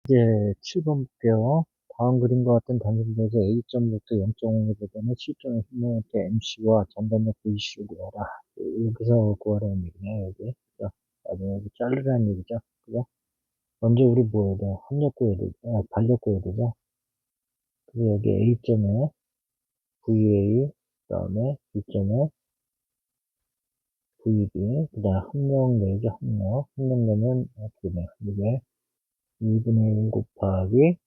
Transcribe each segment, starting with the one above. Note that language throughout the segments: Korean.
이제 7번 볼게요. 다음 그림과 같은 단순도에서 A점부터 0.5에 되는 실점의 힘모멘트 MC와 전단력 VC를 구하라. 여기서 구하라는 얘기네, 여기. 자, 나중에 여기 자르라는 얘기죠. 그죠? 먼저 우리 뭐 해야 돼? 합력 구해야 되죠. 반력 구해야 되죠. 그래서 여기 A점에 VA, 그 다음에 B점에 VB, 그 다음에 합력 내죠, 합력. 합력 내면 어떻게 돼? 이게 2분의 1 곱하기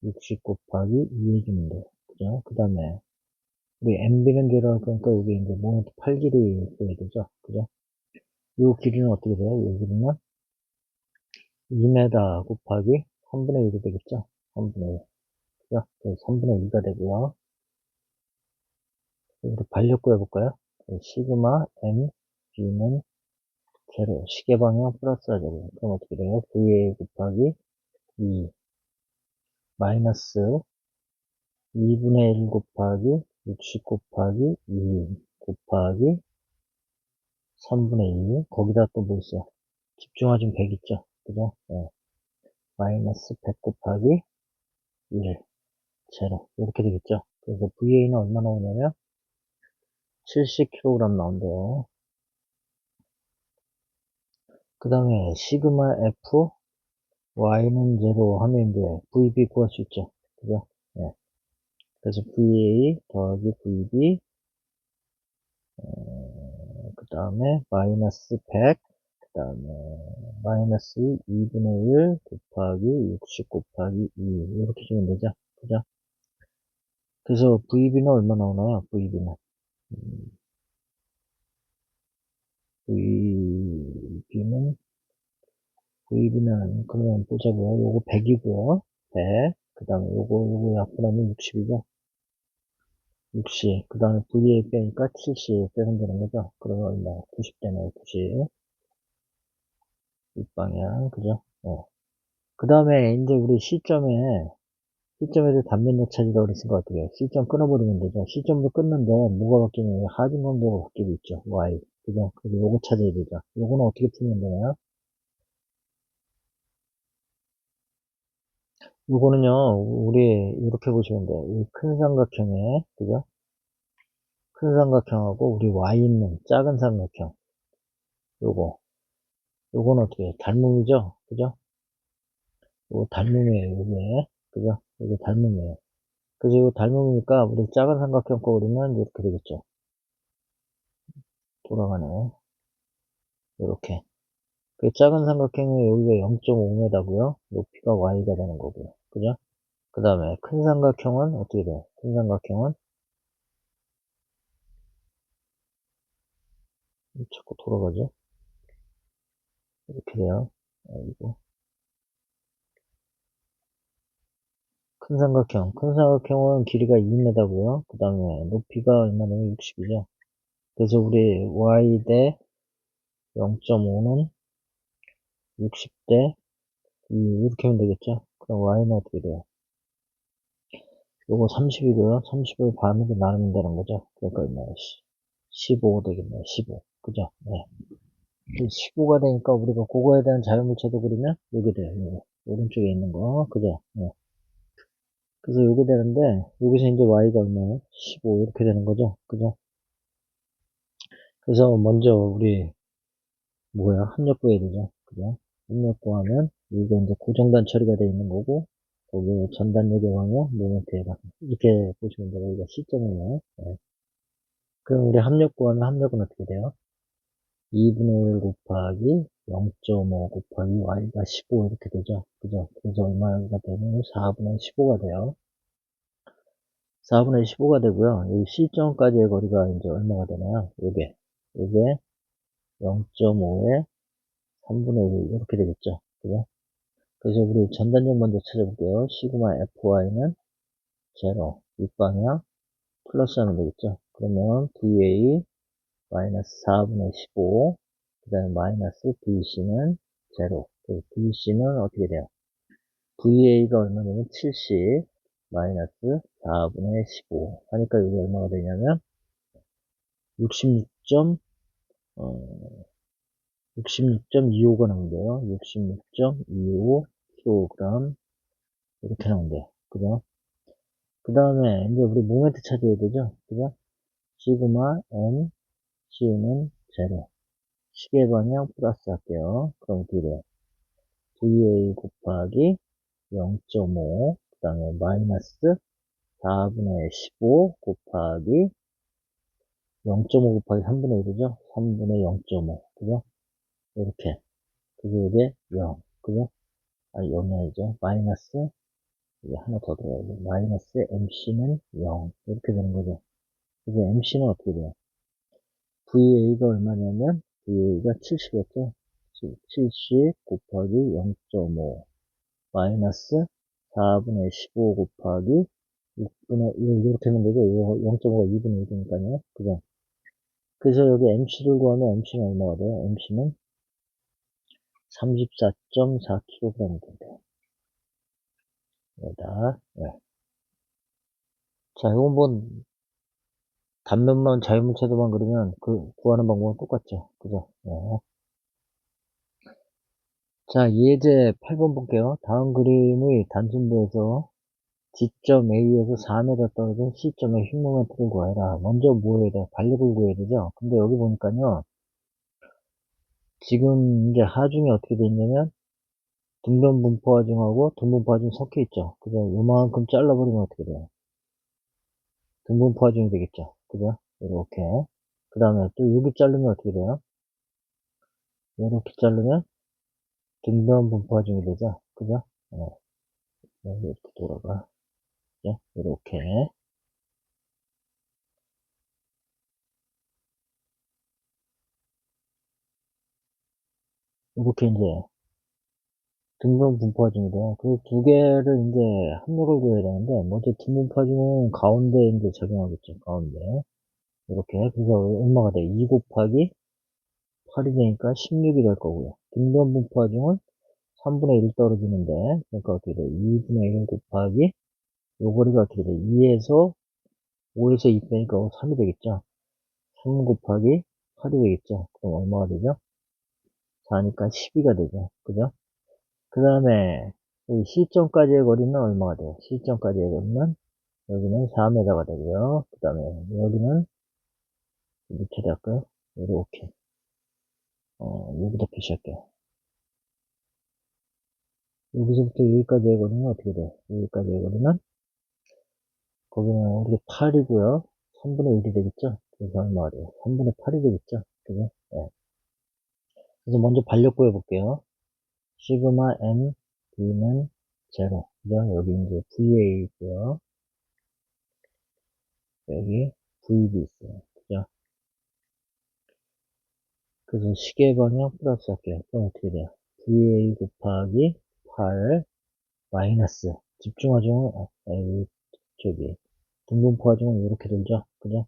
60 곱하기 2 해주면 돼. 그죠? 그 다음에, 우리 MB는 제로 할 거니까 여기 이제 모멘트 8길이 써야 되죠? 그죠? 요 길이는 어떻게 돼요? 요 길이는 2m 곱하기 3분의 1이 되겠죠? 3분의 1. 그죠? 3분의 2가 되고요. 여기로 반력 구해볼까요? 시그마 M, B는 제로. 시계 방향 플러스 하자고요. 그럼 어떻게 돼요? VA 곱하기 2 마이너스 2분의 1 곱하기 60 곱하기 2 곱하기 3분의 2 거기다 또 뭐 있어요? 집중하시면 100 있죠? 그죠? 네. 마이너스 100 곱하기 1 제로 이렇게 되겠죠? 그래서 VA는 얼마 나오냐면 70kg 나온대요. 그 다음에 시그마 F Y는 제로 하면 이제 VB 구할 수 있죠? 그죠? 네. 그래서 VA 더하기 VB 그 다음에 마이너스 100 그 다음에 마이너스 2분의 1 곱하기 60 곱하기 2 이렇게 주면 되죠? 그죠? 그래서 VB는 얼마 나오나요? VB는 VB는 그러면 보자고요. 요거 100이고요. 100. 그 다음에 요거 약분하면 60이죠. 60. 그 다음에 VA 빼니까 70 빼면 되는 거죠. 그러면 얼마? 90 되네요. 90. 윗방향. 그죠? 그 다음에 이제 우리 C점에서 단면력 찾으라고 그랬으니까 어떻게 해요? C점 끊어버리면 되죠. C점도 끊는데 뭐가 바뀌냐면 하중 강도가 바뀌고 있죠. Y. 그죠? 그래서 요거 찾아야 되죠. 요거는 어떻게 풀면 되나요? 요거는요, 우리 이렇게 보시면 돼요. 이 큰 삼각형에, 그죠? 큰 삼각형하고 우리 Y 있는 작은 삼각형. 요거. 요거는 어떻게 해요? 닮음이죠? 그죠? 요거 닮음이에요, 요게. 그죠? 요게 닮음이에요. 그래서 이거 닮음이니까 우리 작은 삼각형 거 그리면 이렇게 되겠죠. 돌아가네. 요렇게. 그 작은 삼각형이 여기가 0.5m고요. 높이가 y가 되는 거고요. 그죠? 그 다음에 큰 삼각형은 어떻게 돼요? 큰 삼각형은 자꾸 돌아가죠? 이렇게 돼요. 아이고. 큰 삼각형은 길이가 2m고요. 그 다음에 높이가 얼마냐면 60이죠. 그래서 우리 y 대 0.5는 60 대 2 이렇게 하면 되겠죠? 그럼 y는 어떻게 돼요? 요거 30이고요. 30을 반으로 나누면 되는 거죠. 그러니까 얼마야? 15 되겠네요. 15. 그죠? 네. 15가 되니까 우리가 그거에 대한 자연물체도 그리면 요게 돼요. 요거. 오른쪽에 있는 거. 그죠? 네. 그래서 요게 되는데 여기서 이제 y가 얼마예요? 15 이렇게 되는 거죠. 그죠? 그래서 먼저 우리 뭐야? 합력 구해야 되죠. 그죠? 합력 구하면 이게 이제 고정단 처리가 되어 있는 거고 거기에 전단력에 방향, 모멘트에 방향 이렇게 보시면 돼요. 여기가 C점이에요. 네. 그럼 우리 합력 구하면 합력은 어떻게 돼요? 2분의 1 곱하기 0.5 곱하기 y가 15 이렇게 되죠. 그죠? 그래서 얼마가 되면 4분의 15가 돼요. 4분의 15가 되고요. 이 C점까지의 거리가 이제 얼마가 되나요? 요게 0.5에 3분의 1 이렇게 되겠죠. 그죠? 그래서 우리 전단력 먼저 찾아볼게요. 시그마 FY는 제로, 윗방향 플러스 하면 되겠죠. 그러면 VA 마이너스 4분의 15, 그 다음에 마이너스 VC는 제로. VC는 어떻게 돼요? VA가 얼마냐면 70, 마이너스 4분의 15. 하니까 이게 얼마가 되냐면 66. 66.25가 나온대요. 66.25kg 이렇게 나오면 돼요. 그죠? 그 다음에 이제 우리 모멘트 찾아야 되죠? 그죠? 시그마 m c는 제로. 시계 방향 플러스 할게요. 그럼 어떻게 돼요? VA 곱하기 0.5, 그 다음에 마이너스 4분의 15 곱하기 0.5 곱하기 3분의 1이죠? 3분의 0.5. 그죠? 이렇게. 그게 이게 0. 그죠? 아니, 0이 아니죠. 마이너스, 이게 하나 더 들어가야죠. 마이너스 MC는 0. 이렇게 되는 거죠. 그래서 MC는 어떻게 돼요? VA가 얼마냐면, VA가 70이었죠? 70 곱하기 0.5 마이너스 4분의 15 곱하기 6분의 1 이렇게 하면 되죠? 0.5가 2분의 1이니까요. 그죠? 그래서 여기 MC를 구하면 MC는 얼마가 돼요? MC는 34.4kg 된대요. 여기다. 네. 자, 이건 뭐 단면만 자유물체도만 그리면 그 구하는 방법은 똑같죠. 그죠? 네. 자, 예제 8번 볼게요. 다음 그림의 단순부에서 지점 A에서 4m 떨어진 C점의 흉모멘트를 구하라. 먼저 뭐 해야 돼요? 반력을 구해야 되죠? 근데 여기 보니까요. 지금 이제 하중이 어떻게 돼 있냐면 등변 분포 하중하고 등분포 하중 섞여 있죠. 그죠? 요만큼 잘라버리면 어떻게 돼요? 등분포 하중이 되겠죠. 그죠? 이렇게. 그 다음에 또 여기 자르면 어떻게 돼요? 이렇게 자르면 등변 분포 하중이 되죠. 그죠? 여기 이렇게 돌아가. 그죠? 이렇게. 이렇게 이제 등분 분포 하중이 돼요. 그 두 개를 이제 합력을 구해야 되는데, 먼저 등분포 하중은 가운데 이제 적용하겠죠. 가운데. 이렇게. 그래서 얼마가 돼? 2 곱하기 8이 되니까 16이 될 거고요. 등변 분포 하중은 3분의 1 떨어지는데, 그러니까 어떻게 돼? 2분의 1 곱하기, 요 거리가 어떻게 돼? 2에서, 5에서 2 빼니까 3이 되겠죠? 3 곱하기 8이 되겠죠? 그럼 얼마가 되죠? 4니까 12가 되죠. 그죠? 그 다음에, 이 C점까지의 거리는 얼마가 돼요? C점까지의 거리는, 여기는 4m가 되고요. 그 다음에, 여기는, 밑에다 할까요? 이렇게, 여기다 표시할게요. 여기서부터 여기까지의 거리는 어떻게 돼요? 여기까지의 거리는, 거기는 우리가 8이고요. 3분의 1이 되겠죠? 그래서 얼마가 돼요? 3분의 8이 되겠죠? 그죠? 네. 그래서 먼저 반력 구해볼게요. 시그마 m b는 제로. 그죠? 여기 이제 VA 있고요. 여기 VB 있어요. 그죠? 그래서 시계 방향 플러스 할게요. 그럼 어떻게 돼요? VA 곱하기 8 마이너스 집중하중은 저기 등분포하중은 이렇게 되죠. 그죠?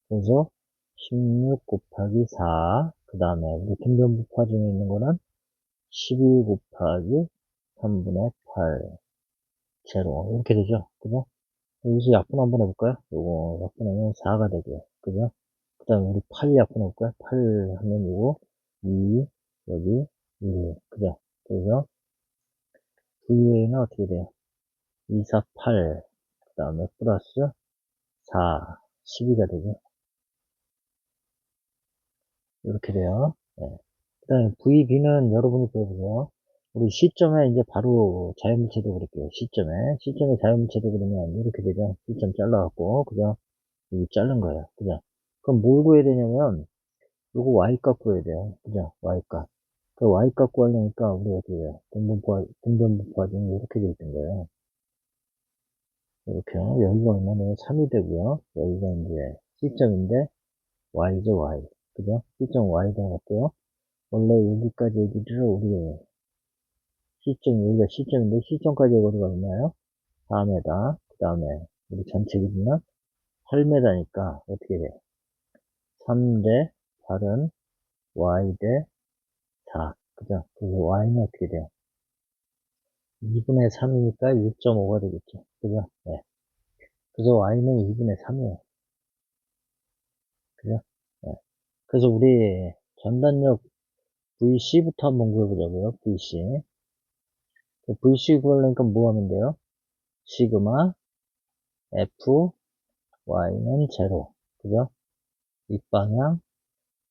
그래서 16 곱하기 4, 그 다음에 우리 등변분포 중에 있는 거는 12 곱하기 3분의 8, 제로. 이렇게 되죠. 그죠? 여기서 약분 한번 해볼까요? 요거 약분하면 4가 되고요. 그죠? 그 다음에 우리 8 약분해볼까요? 8 하면 요거 2, 여기 1. 그죠? 그래서 VA는 어떻게 돼요? 2, 4, 8. 그 다음에 플러스 4, 12가 되죠. 이렇게 돼요. 네. 그 다음에 VB는 여러분이 보여보세요. 우리 시점에 이제 바로 자연물체도 그릴게요. 시점에 자연물체도 그리면 이렇게 되죠. 시점 잘라갖고, 그죠? 여기 자른 거예요. 그죠? 그럼 뭘 구해야 되냐면, 요거 Y값 구해야 돼요. 그죠? Y값. 그 Y값 구하려니까, 우리 어떻게 해요? 등변분포 중에 이렇게 돼 있던 거예요. 이렇게요. 여기가 얼마냐면 3이 되고요. 여기가 이제 시점인데, Y죠, Y. 그죠? 시점 Y 되어갖고요. 원래 여기까지 얘기를 우리 여기가 시점인데, 시점까지 거리가 얼마예요? 4m. 그 다음에, 우리 전체 길이는 8m니까, 어떻게 돼요? 3대 8은 y 대 4. 그죠? 그래서 y는 어떻게 돼요? 2분의 3이니까 1.5가 되겠죠. 그죠? 네. 그래서 y는 2분의 3이에요. 그죠? 네. 그래서 우리 전단력 VC부터 한번 구해보자고요. VC. VC 구하려니까 뭐 하면 돼요? 시그마 F Y는 제로. 그죠? 윗방향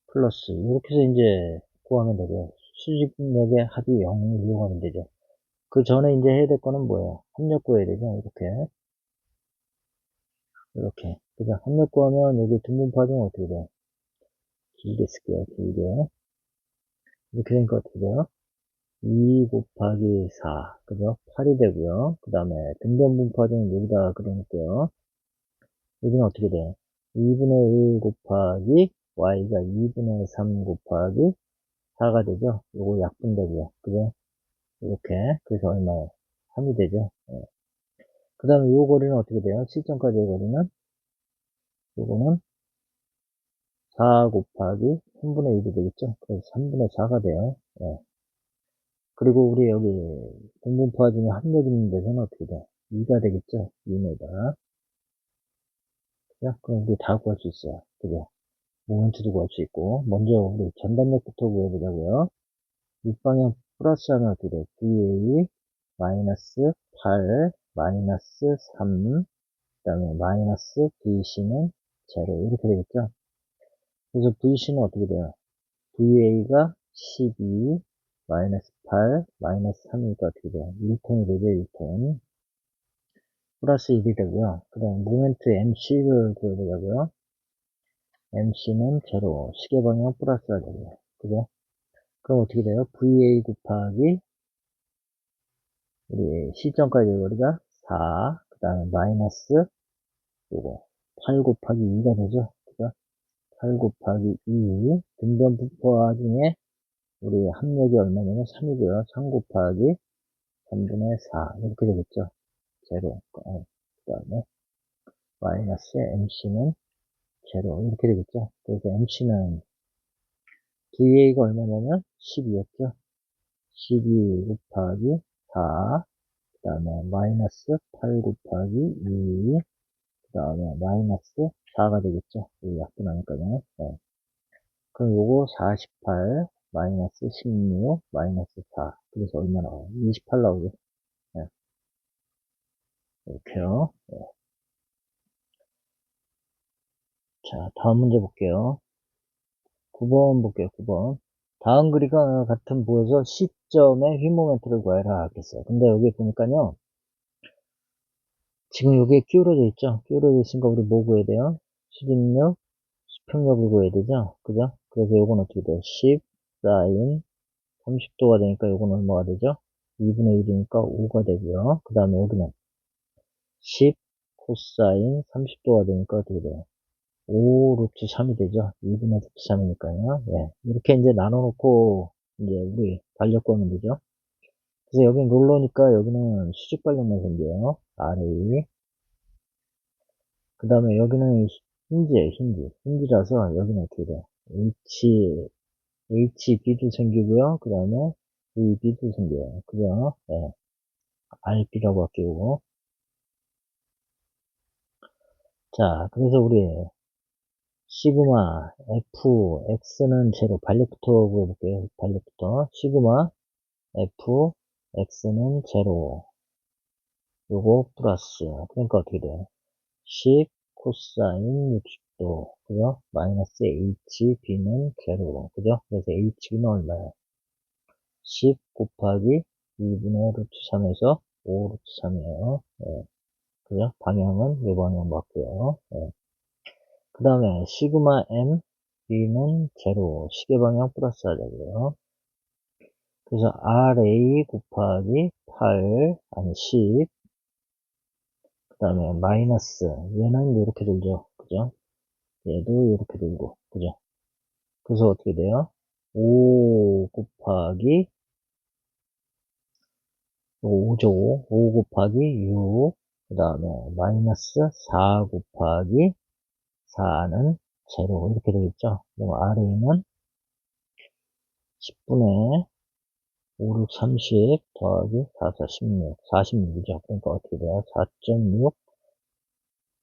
플러스. 이렇게 해서 이제 구하면 되고요. 수직력의 합이 0을 이용하면 되죠. 그 전에 이제 해야 될 거는 뭐예요? 합력 구해야 되죠. 이렇게. 이렇게. 그죠? 합력 구하면 여기 등분파정은 어떻게 돼요? 길게 쓸게요. 길게. 이렇게 되니까 어떻게 돼요? 2 곱하기 4. 그죠? 8이 되고요. 그 다음에 등변분파정은 여기다 그려놓을게요. 여기는 어떻게 돼요? 2분의 1 곱하기 y가 2분의 3 곱하기 4가 되죠? 요거 약분되고요. 그죠? 이렇게. 그래서 얼마예요? 3이 되죠? 그 다음에 요 거리는 어떻게 돼요? 시점까지의 거리는? 요거는 4 곱하기 3분의 1이 되겠죠? 그래서 3분의 4가 돼요. 예. 그리고 우리 여기 공분포화 중에 합력 있는 데서는 어떻게 돼? 2가 되겠죠? 2m. 그죠? 그럼 우리 다 구할 수 있어요. 그죠? 모멘트도 구할 수 있고. 먼저 우리 전단력부터 구해보자고요. 윗방향 플러스 하면 어떻게 돼? VA 마이너스 8 마이너스 3 그 다음에 마이너스 VC는 제로 이렇게 되겠죠? 그래서 VC는 어떻게 돼요? VA가 12 마이너스 8 마이너스 3이니까 어떻게 돼요? 1톤이 되죠? 1톤 플러스 1이 되고요. 그 다음 모멘트 MC를 구해보자고요. MC는 제로 시계방향 플러스가 되고요. 그죠? 그럼 어떻게 돼요? VA 곱하기 우리 시점까지 거리가 4, 그 다음에 마이너스 요거 8 곱하기 2가 되죠? 그죠? 8 곱하기 2 등변 분포화 중에 우리 합력이 얼마냐면 3이고요. 3 곱하기 3분의 4 이렇게 되겠죠? 제로. 그 다음에 마이너스 MC는 제로 이렇게 되겠죠? 그래서 MC는 VA가 얼마냐면 12였죠? 12 곱하기 4, 그 다음에 마이너스 8 곱하기 2, 그 다음에 마이너스 4가 되겠죠? 이 약분하니까요. 네. 그럼 요거 48, 마이너스 16, 마이너스 4. 그래서 얼마 나와요? 28 나오죠? 네. 이렇게요. 네. 자, 다음 문제 볼게요. 9번 볼게요, 9번. 다음 그림과 같은 부에서 시점의 휘모멘트를 구하라 하겠어요. 근데 여기 보니까요. 지금 여기에 기울어져 있죠? 기울어져 있으니까 우리 뭐 구해야 돼요? 수직력, 수평력을 구해야 되죠? 그죠? 그래서 요건 어떻게 돼요? 10 사인 30도가 되니까 요건 얼마가 되죠? 2분의 1이니까 5가 되고요. 그 다음에 여기는 10 코사인 30도가 되니까 어떻게 돼요? 5 루트 3이 되죠? 2분의 루트 3이니까요. 예. 이렇게 이제 나눠놓고 이제 우리 반력 구하면 되죠? 그래서 여긴 롤러니까 여기는 수직 반력만 생겨요. RA. 그 다음에 여기는 힌지예요, 힌지. 힌지라서 여기는 어떻게 돼요? HB도 생기고요. 그 다음에 VB도 생겨요. 그죠? 예. RB라고 할게요. 자, 그래서 우리 시그마 F, X는 제로. 반력부터 구해볼게요. 반력부터. 시그마 F, X는 제로. 요거 플러스. 그러니까 어떻게 돼요? 10 코사인 60도. 그죠? 마이너스 HB는 제로. 그죠? 그래서 HB는 얼마야? 10 곱하기 2분의 루트 3에서 5 루트 3이에요. 예. 그죠? 방향은 이 방향 맞고요. 예. 그 다음에 시그마 M, B는 제로. 시계 방향 플러스 하자고요. 그래서 RA 곱하기 8, 아니 10, 그 다음에 마이너스, 얘는 이렇게 들죠. 그죠? 얘도 이렇게 들고, 그죠? 그래서 어떻게 돼요? 5 곱하기 5죠. 5 곱하기 6, 그 다음에 마이너스 4 곱하기 4는 제로 이렇게 되겠죠. 그럼 RA는 10분의 5, 6, 30 더하기 4, 4, 16, 46이죠. 그러니까 어떻게 돼요? 4.6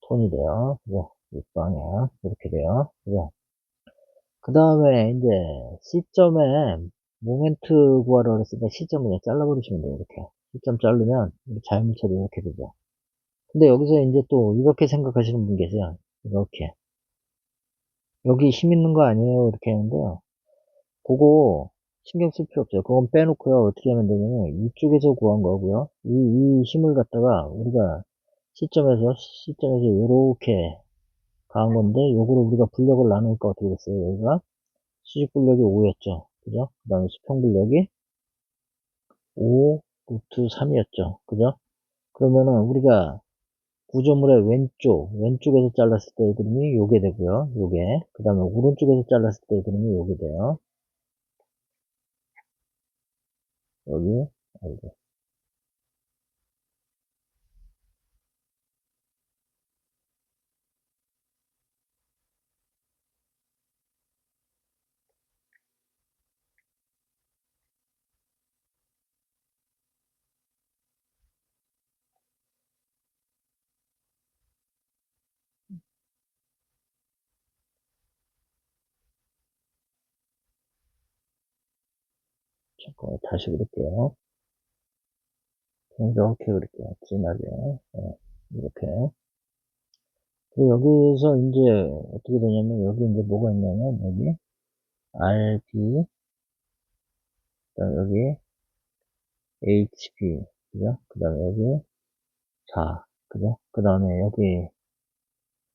톤이 돼요. 그죠? 윗방향 이렇게 돼요. 그죠? 그 다음에 이제 시점에 모멘트 구하러 그랬으니까 시점 그냥 잘라버리시면 돼요. 이렇게. 시점 자르면 자연물체도 이렇게 되죠. 근데 여기서 이제 또 이렇게 생각하시는 분 계세요. 이렇게. 여기 힘 있는 거 아니에요? 이렇게 하는데요. 그거 신경 쓸 필요 없어요. 그건 빼놓고요. 어떻게 하면 되냐면 이쪽에서 구한 거고요. 이 힘을 갖다가 우리가 시점에서 이렇게 가한 건데 요거를 우리가 불력을 나누니까 어떻게 됐어요? 여기가 수직 불력이 5였죠. 그죠? 그 다음에 수평 불력이 5 루트 3이었죠. 그죠? 그러면은 우리가 구조물의 왼쪽에서 잘랐을 때의 그림이 요게 되고요. 요게. 그 다음에 오른쪽에서 잘랐을 때의 그림이 요게 돼요. 여기. 아이고. 잠깐만 다시 그릴게요. 이렇게 그릴게요. 진하게. 네, 이렇게. 그리고 여기서 이제 어떻게 되냐면 여기 이제 뭐가 있냐면 여기 RB, 그다음 여기 HB, 그죠? 그 다음에 여기 4, 그죠? 그 다음에 여기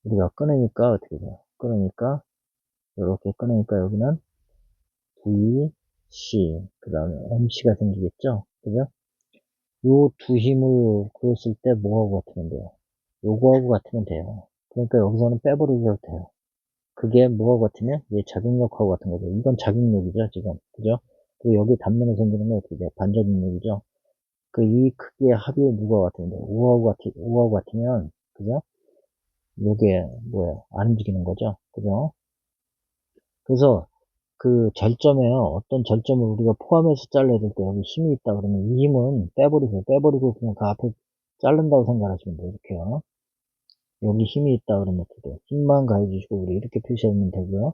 우리가 끊으니까 어떻게 돼요? 끊으니까 이렇게 끊으니까 여기는 VC, 그 다음에 MC가 생기겠죠? 그죠? 요 두 힘을 그었을 때 뭐하고 같으면 돼요? 요거하고 같으면 돼요. 그러니까 여기서는 빼버리셔도 돼요. 그게 뭐하고 같으면 얘 작용력하고 같은 거죠. 이건 작용력이죠, 지금. 그죠? 그리고 여기 단면에 생기는 거 어떻게 돼요? 반작용력이죠. 그 이 크기의 합이 누가 같으면 돼요? 5하고 같으면, 그죠? 요게 뭐예요? 안 움직이는 거죠. 그죠? 그래서 그 절점에요. 어떤 절점을 우리가 포함해서 잘라야 될 때 여기 힘이 있다 그러면 이 힘은 빼버리고 그냥 그 앞에 자른다고 생각하시면 돼요. 이렇게요. 여기 힘이 있다 그러면 어떻게 돼요? 힘만 가해주시고 우리 이렇게 표시하면 되고요.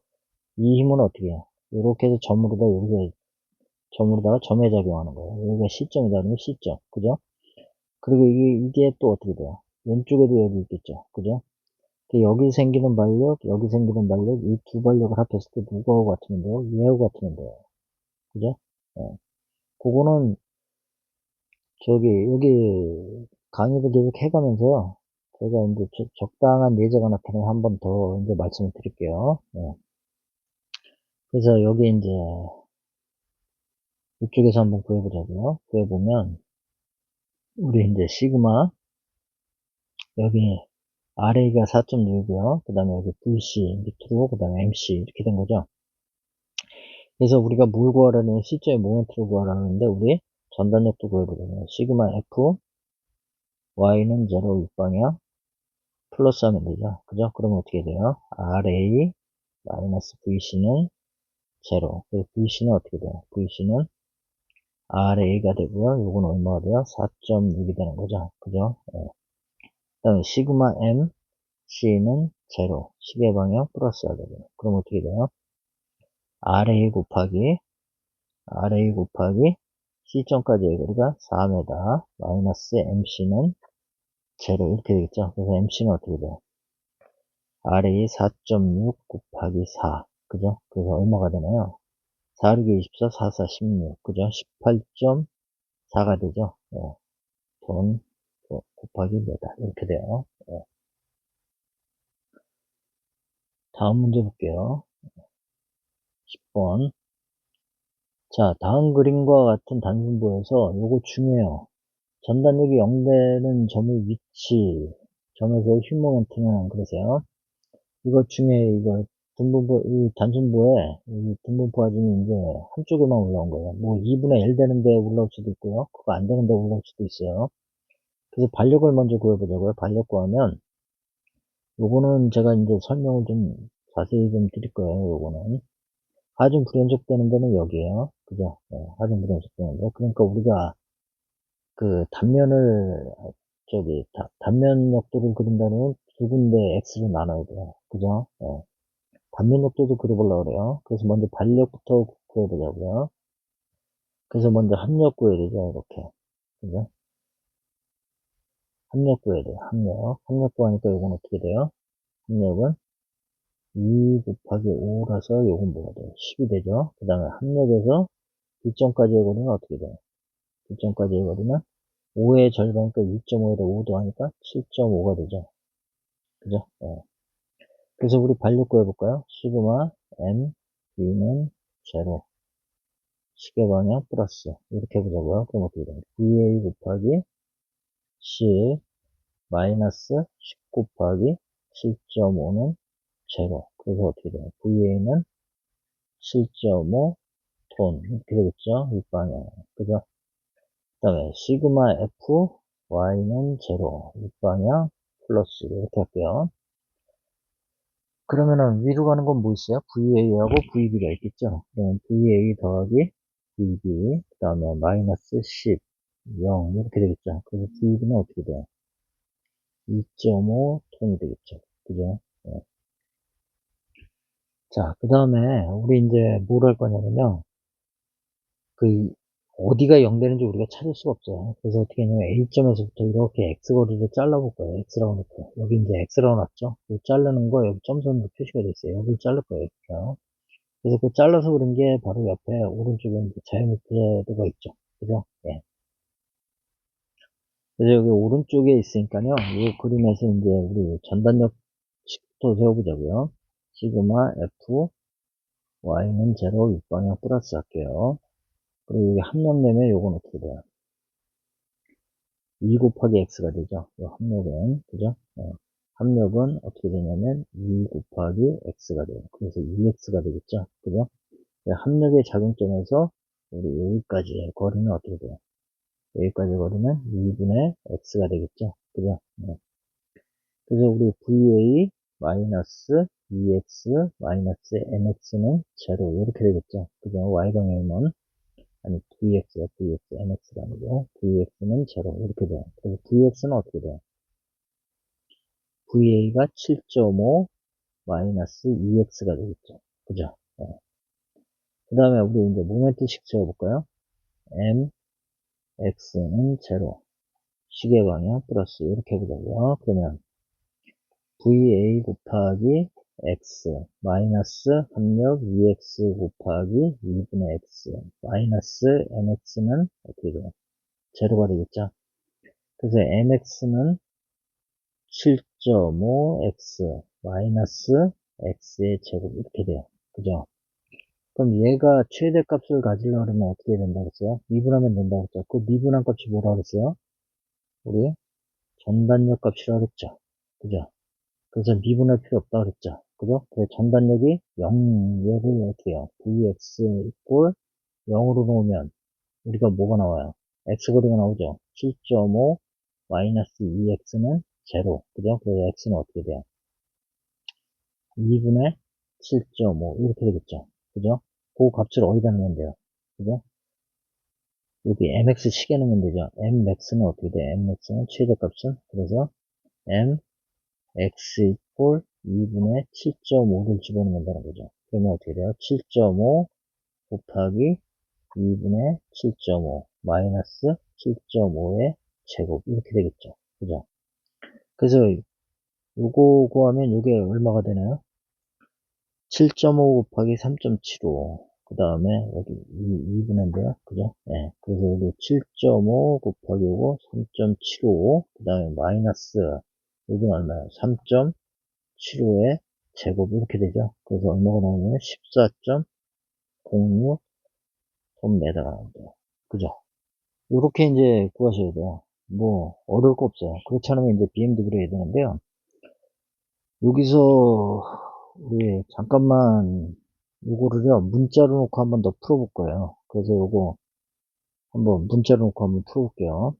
이 힘은 어떻게 해요? 이렇게 해서 점으로다가 점에 작용하는 거예요. 여기가 C점이다 그러면 C점. 그죠? 그리고 이게 또 어떻게 돼요? 왼쪽에도 여기 있겠죠. 그죠? 여기 생기는 반력, 여기 생기는 반력, 이 두 반력을 합했을 때 누구하고 같으면 돼요? 얘하고 같으면 돼요. 그죠? 예. 그거는 여기 강의를 계속 해가면서요. 제가 이제 적당한 예제가 나타나면 한 번 더 이제 말씀을 드릴게요. 예. 그래서 여기 이제 이쪽에서 한번 구해보자고요. 구해보면 우리 이제 시그마 여기 RA가 4.6이고요. 그 다음에 여기 VC 밑으로 그 다음에 MC 이렇게 된 거죠. 그래서 우리가 뭘 구하라는 C점의 모멘트를 구하라는데 우리 전단력도 구해보자고요. 시그마 F Y는 0 육방향 플러스 하면 되죠. 그죠? 그러면 어떻게 돼요? RA 마이너스 VC는 0. 그래서 VC는 어떻게 돼요? VC는 RA가 되고요. 요건 얼마가 돼요? 4.6이 되는 거죠. 그죠? 예. 그 다음에 시그마 M C는 0. 시계 방향 플러스가 되고요. 그럼 어떻게 돼요? RA 곱하기 C점까지의 거리가 4m 마이너스 MC는 0 이렇게 되겠죠. 그래서 MC는 어떻게 돼요? RA 4.6 곱하기 4. 그죠? 그래서 얼마가 되나요? 4, 6, 24, 4, 4, 16. 그죠? 18.4가 되죠? 예. 돈 곱하기 메다. 이렇게 돼요. 예. 다음 문제 볼게요. 10번. 자, 다음 그림과 같은 단순부에서 요거 중요해요. 전단력이 0되는 점의 위치, 점에서의 힘 모멘트는 그러세요. 이거 중에 이거 이 단순부에 이 분분포화 중에 이제 한쪽에만 올라온 거예요. 뭐 2분의 1 되는데 올라올 수도 있고요. 그거 안 되는데 올라올 수도 있어요. 그래서 반력을 먼저 구해보자고요. 반력 구하면 요거는 제가 이제 설명을 좀 자세히 좀 드릴 거예요. 요거는 하중 불연속 되는 데는 여기에요. 그죠? 네, 하중 불연속 되는 데. 그러니까 우리가 그 단면을 단면 역도를 그린다면 두 군데 X로 나눠야 돼요. 그죠? 네. 단면 역도도 그려보려고 그래요. 그래서 먼저 반력부터 구해보자고요. 그래서 먼저 합력 구해야 되죠. 이렇게. 그죠? 합력 구해야 돼요. 합력 구하니까 요건 어떻게 돼요? 합력은 2 곱하기 5라서 요건 뭐가 돼요? 10이 되죠. 그 다음에 합력에서 뒷점까지의 거리는 어떻게 돼요? 뒷점까지의 거리는 5의 절반이니까 2.5에다 5 더하니까 7.5가 되죠. 그죠? 네. 그래서 우리 반력 구해볼까요? 시그마 m b는 제로 시계 방향 플러스 이렇게 해보자고요. 그럼 어떻게 돼요? VA 곱하기 C 마이너스 10 곱하기 7.5는 제로. 그래서 어떻게 돼요? VA는 7.5 톤 이렇게 되겠죠? 윗방향. 그죠? 그 다음에 시그마 F Y는 제로 윗방향 플러스 이렇게 할게요. 그러면은 위로 가는 건 뭐 있어요? VA하고 VB가 있겠죠? 그러면 VA 더하기 VB 그 다음에 마이너스 10 0 이렇게 되겠죠? 그래서 VB는 어떻게 돼요? 2.5 톤이 되겠죠? 그죠? 네. 자, 그 다음에 우리 이제 뭘 할 거냐면요. 그 어디가 0 되는지 우리가 찾을 수가 없어요. 그래서 어떻게 하냐면 A점에서부터 이렇게 X거리를 잘라볼 거예요. X라고 놓고. 여기 이제 X라고 놨죠? 그 자르는 거 여기 점선으로 표시가 돼 있어요. 여기를 자를 거예요. 이렇게요. 그래서 그 잘라서 그런 게 바로 옆에 오른쪽에 이제 자이오메트리가 있죠. 그죠? 예. 그래서 여기 오른쪽에 있으니까요. 이 그림에서 이제 우리 전단력식부터 세워보자고요. 시그마 F Y는 제로 윗방향 플러스 할게요. 그리고 여기 합력 내면 요건 어떻게 돼요? 2 곱하기 X가 되죠. 이 합력은. 그죠? 예. 합력은 어떻게 되냐면 2 곱하기 X가 돼요. 그래서 2X가 되겠죠. 그죠? 예, 합력의 작용점에서 우리 여기까지의 거리는 어떻게 돼요? 여기까지 거리는 2분의 x가 되겠죠. 그죠? 네. 그래서 우리 VA 마이너스 2x 마이너스 mx는 제로 이렇게 되겠죠. 그죠? y방향이면 아니 vx야 vx mx가 아니고 vx는 제로 이렇게 돼요. 그래서 vx는 어떻게 돼요? va가 7.5 마이너스 2x가 되겠죠. 그죠? 네. 그 다음에 우리 이제 모멘트식 세워볼까요? m x는 제로 시계 방향 플러스 이렇게 해보자고요. 그러면 VA 곱하기 X 마이너스 합력 2X 곱하기 2분의 X 마이너스 MX는 어떻게 돼요? 제로가 되겠죠? 그래서 MX는 7.5X 마이너스 X의 제곱 이렇게 돼요. 그죠? 그럼 얘가 최대값을 가지려고 하면 어떻게 된다고 했어요? 미분하면 된다고 했죠? 그 미분한 값이 뭐라고 했어요? 우리 전단력 값이라고 했죠? 그죠? 그래서 미분할 필요 없다 그랬죠. 그죠? 그 전단력이 0, 얘를 어떻게 해요? Vx 이꼴 0으로 놓으면 우리가 뭐가 나와요? x거리가 나오죠. 7.5 마이너스 2x는 제로. 그죠? 그래서 x는 어떻게 돼요? 2분의 7.5 이렇게 되겠죠. 그죠? 그 값을 어디다 넣으면 돼요? 그죠? 여기 mx 시계 넣으면 되죠. mmax는 어떻게 돼요? mmax는 최대값은 그래서 m x 이꼴 2분의 7.5를 집어넣으면 되는 거죠. 그러면 어떻게 돼요? 7.5 곱하기 2분의 7.5 마이너스 7.5의 제곱 이렇게 되겠죠. 그죠? 그래서 요거 구하면 요게 얼마가 되나요? 7.5 곱하기 3.75 그 다음에 여기 2분인데요. 그죠? 네. 그래서 여기 7.5 곱하기 요거 3.75 그 다음에 마이너스 여기는 얼마예요? 3.75의 제곱 이렇게 되죠. 그래서 얼마가 나오냐면 14.06 톤메다가 나온대요. 그죠? 이렇게 이제 구하셔야 돼요. 뭐 어려울 거 없어요. 그렇지 않으면 이제 BM도 그려야 되는데요. 여기서 우리 잠깐만 요거를요 문자로 놓고 한번 더 풀어볼 거예요. 그래서 요거 한번 문자로 놓고 한번 풀어볼게요.